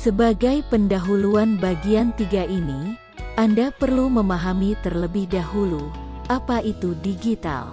Sebagai pendahuluan bagian 3 ini, Anda perlu memahami terlebih dahulu, apa itu digital.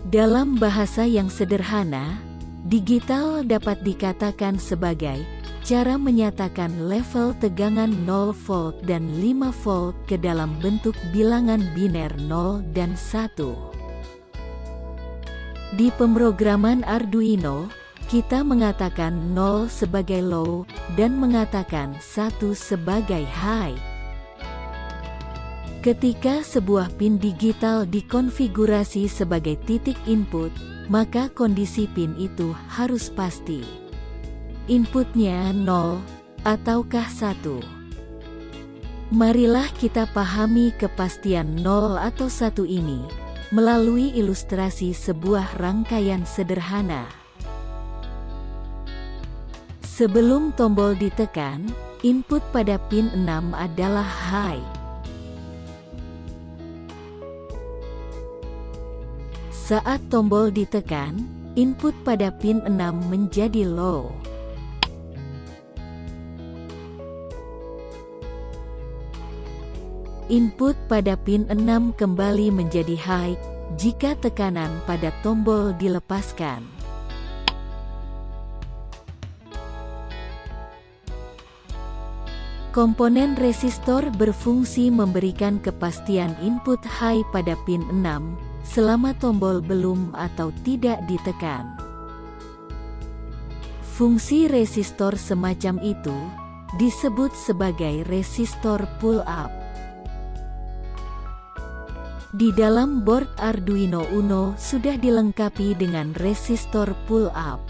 Dalam bahasa yang sederhana, digital dapat dikatakan sebagai cara menyatakan level tegangan 0 volt dan 5 volt ke dalam bentuk bilangan biner 0 dan 1. Di pemrograman Arduino, kita mengatakan 0 sebagai low dan mengatakan 1 sebagai high. Ketika sebuah pin digital dikonfigurasi sebagai titik input, maka kondisi pin itu harus pasti. Inputnya 0 ataukah 1. Marilah kita pahami kepastian 0 atau 1 ini melalui ilustrasi sebuah rangkaian sederhana. Sebelum tombol ditekan, input pada pin 6 adalah high. Saat tombol ditekan, input pada pin 6 menjadi low. Input pada pin 6 kembali menjadi high jika tekanan pada tombol dilepaskan. Komponen resistor berfungsi memberikan kepastian input high pada pin 6 selama tombol belum atau tidak ditekan. Fungsi resistor semacam itu disebut sebagai resistor pull-up. Di dalam board Arduino Uno sudah dilengkapi dengan resistor pull-up.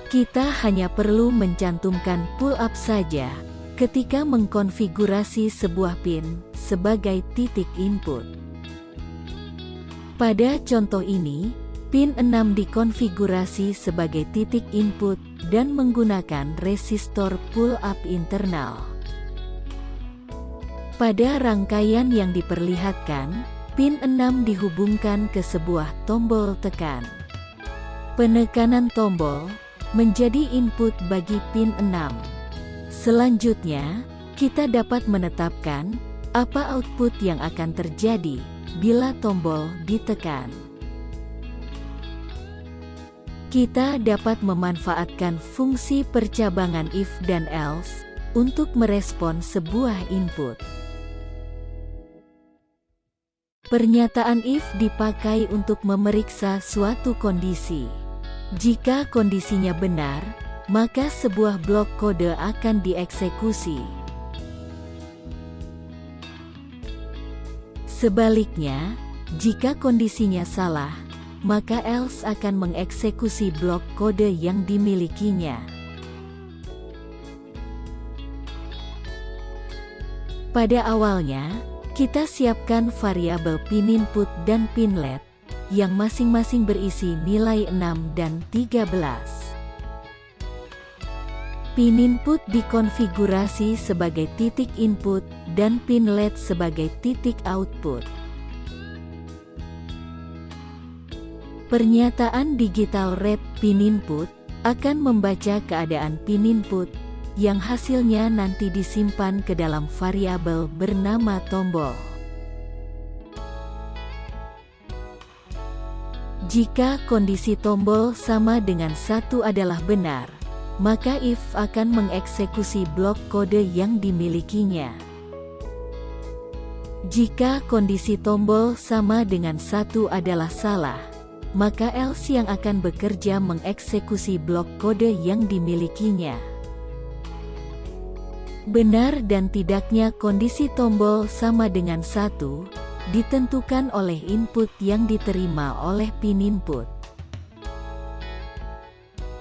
Kita hanya perlu mencantumkan pull-up saja ketika mengkonfigurasi sebuah pin sebagai titik input. Pada contoh ini, pin 6 dikonfigurasi sebagai titik input dan menggunakan resistor pull-up internal. Pada rangkaian yang diperlihatkan, pin 6 dihubungkan ke sebuah tombol tekan. Penekanan tombol menjadi input bagi pin 6. Selanjutnya, kita dapat menetapkan apa output yang akan terjadi bila tombol ditekan. Kita dapat memanfaatkan fungsi percabangan if dan else untuk merespon sebuah input. Pernyataan if dipakai untuk memeriksa suatu kondisi. Jika kondisinya benar, maka sebuah blok kode akan dieksekusi. Sebaliknya, jika kondisinya salah, maka else akan mengeksekusi blok kode yang dimilikinya. Pada awalnya, kita siapkan variabel pin input dan pin LED, yang masing-masing berisi nilai 6 dan 13. Pin input dikonfigurasi sebagai titik input dan pin LED sebagai titik output. Pernyataan digital read pin input akan membaca keadaan pin input yang hasilnya nanti disimpan ke dalam variabel bernama tombol. Jika kondisi tombol sama dengan 1 adalah benar, maka if akan mengeksekusi blok kode yang dimilikinya. Jika kondisi tombol sama dengan 1 adalah salah, maka else yang akan bekerja mengeksekusi blok kode yang dimilikinya. Benar dan tidaknya kondisi tombol sama dengan 1 ditentukan oleh input yang diterima oleh pin input.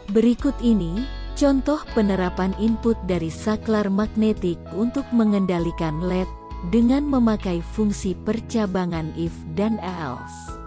Berikut ini contoh penerapan input dari saklar magnetik untuk mengendalikan LED dengan memakai fungsi percabangan if dan else.